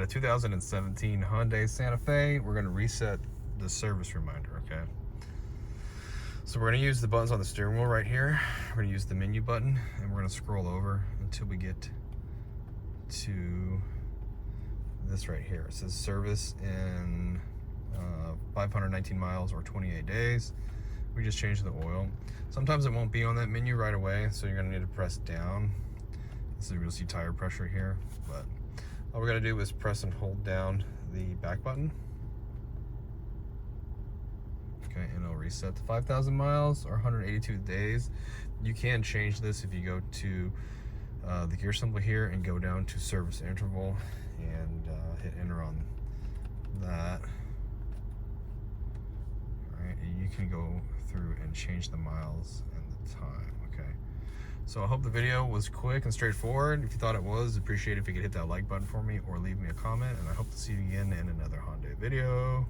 A 2017 Hyundai Santa Fe. We're going to reset the service reminder, okay? So we're going to use the buttons on the steering wheel right here. We're going to use the menu button, and we're going to scroll over until we get to this right here. It says service in 519 miles or 28 days. We just changed the oil. Sometimes it won't be on that menu right away, so you're going to need to press down. So you'll see tire pressure here, but all we're going to do is press and hold down the back button. Okay, and it'll reset to 5,000 miles or 182 days. You can change this if you go to the gear symbol here and go down to service interval and hit enter on that. All right, and you can go through and change the miles and the time, okay? So I hope the video was quick and straightforward. If you thought it was, appreciate it if you could hit that like button for me or leave me a comment, and I hope to see you again in another Hyundai video.